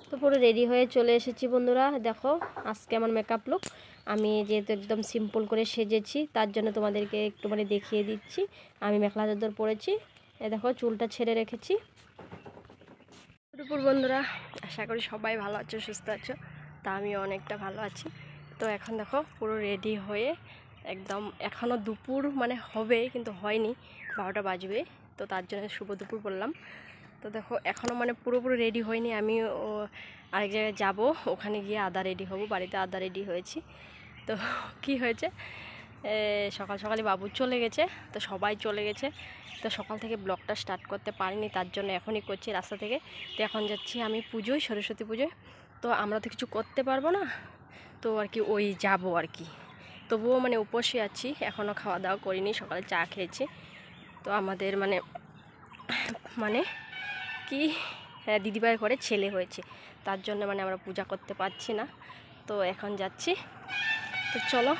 তো পুরো রেডি হয়ে চলে এসেছি বন্ধুরা। দেখো আজকে আমার মেকআপ লুক। আমি যেহেতু একদম সিম্পল করে সেজেছি তার জন্য তোমাদেরকে একটু দেখিয়ে দিচ্ছি। আমি মেখলা চাদর পরেছি, দেখো চুলটা ছেড়ে রেখেছি। দুপুর বন্ধুরা, আশা করি সবাই ভালো আছো, সুস্থ আছো। তা আমি অনেকটা ভালো আছি। তো এখন দেখো পুরো রেডি হয়ে একদম, এখনও দুপুর হবে কিন্তু হয়নি, 12টা বাজবে। তো তার জন্য শুভ দুপুর বললাম। তো দেখো এখনও পুরোপুরি রেডি হয়নি। আমি আরেক জায়গায় যাব, ওখানে গিয়ে আদা রেডি হব। বাড়িতে আদা রেডি হয়েছি। তো কি হয়েছে, সকাল সকালই বাবু চলে গেছে, তো সবাই চলে গেছে। তো সকাল থেকে ব্লগটা স্টার্ট করতে পারিনি, তার জন্য এখনই করছি রাস্তা থেকে। তো এখন যাচ্ছি আমি পুজোয়, সরস্বতী পুজোয়। তো আমরা তো কিছু করতে পারবো না, তো আর কি ওই যাব আর কি। তবুও উপসে আছি, এখনও খাওয়া দাওয়া করিনি, সকালে চা খেয়েছি। তো আমাদের কি দিদিভাইয়ের ঘরে ছেলে হয়েছে, তার জন্য আমরা পূজা করতে পারছি না। তো এখন যাচ্ছি। তো চলো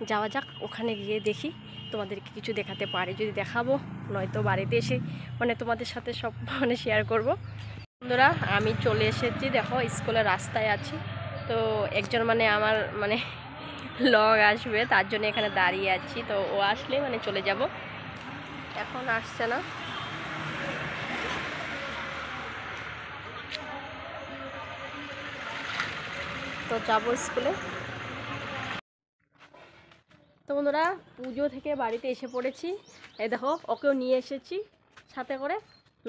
যাওয়া যাক, ওখানে গিয়ে দেখি তোমাদেরকে কিছু দেখাতে পারি, যদি দেখাবো, নয়তো বাড়িতে এসে তোমাদের সাথে সব শেয়ার করব। বন্ধুরা আমি চলে এসেছি, দেখো স্কুলের রাস্তায় আছি। তো একজন আমার লগ আসবে, তার জন্য এখানে দাঁড়িয়ে আছি। তো ও আসলে চলে যাব, এখন আসছে না। তো যাবো স্কুলে। তো বন্ধুরা পুজো থেকে বাড়িতে এসে পড়েছি। এই দেখো ওকেও নিয়ে এসেছি সাথে করে,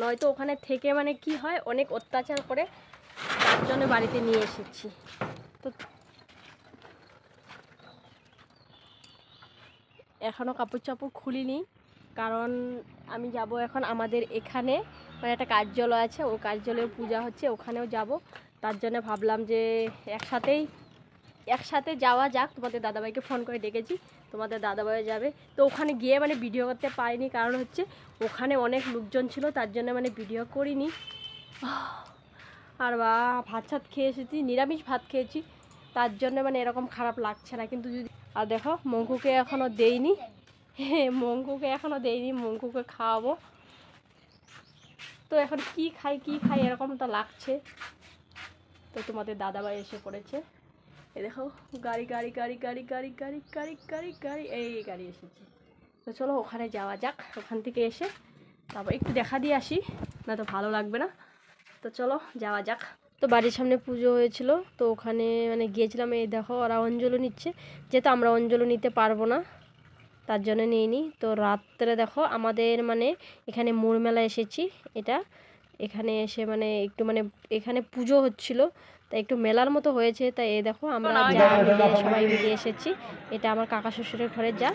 নয়তো ওখানে থেকে কি হয়, অনেক অত্যাচার করে, তার জন্য বাড়িতে নিয়ে এসেছি। তো এখনও কাপড় চাপড় খুলিনি, কারণ আমি যাব এখন আমাদের এখানে একটা কার্যালয় আছে, ও কার্যালয়ে পূজা হচ্ছে, ওখানেও যাব। তার জন্য ভাবলাম যে একসাথে যাওয়া যাক। তোমাদের দাদাভাইকে ফোন করে ডেকেছি, তোমাদের দাদাভাই যাবে। তো ওখানে গিয়ে ভিডিও করতে পারিনি, কারণ হচ্ছে ওখানে অনেক লোকজন ছিল, তার জন্য ভিডিও করিনি। আর ভাত ছাত খেয়ে এসেছি, নিরামিষ ভাত খেয়েছি, তার জন্য এরকম খারাপ লাগছে না। কিন্তু যদি আর দেখো মঙ্কুকে এখনও দেইনি, মঙ্কুকে খাওয়াবো। তো এখন কি খাই এরকমটা লাগছে। তো তোমাদের দাদাভাই এসে পড়েছে, এই দেখো গাড়ি গাড়ি গাড়ি গাড়ি গাড়ি গাড়ি গাড়ি গাড়ি গাড়ি এই গাড়ি এসেছে। তো চলো ওখানে যাওয়া যাক, ওখান থেকে এসে তারপর একটু দেখা দিয়ে আসি, না তো ভালো লাগবে না। তো চলো যাওয়া যাক। তো বাড়ির সামনে পুজো হয়েছিল, তো ওখানে গিয়েছিলাম। এই দেখো ওরা অঞ্জলি নিচ্ছে, যেহেতু আমরা অঞ্জলি নিতে পারবো না, তার জন্য নিইনি। তো রাত্রে দেখো আমাদের এখানে মোড় মেলা এসেছি। এটা এখানে এসে একটু এখানে পুজো হচ্ছিল, তাই একটু মেলার মতো হয়েছে। তাই এই দেখো আমরা সবাই মিলে এসেছি। এটা আমার কাকা শ্বশুরের ঘরে যা।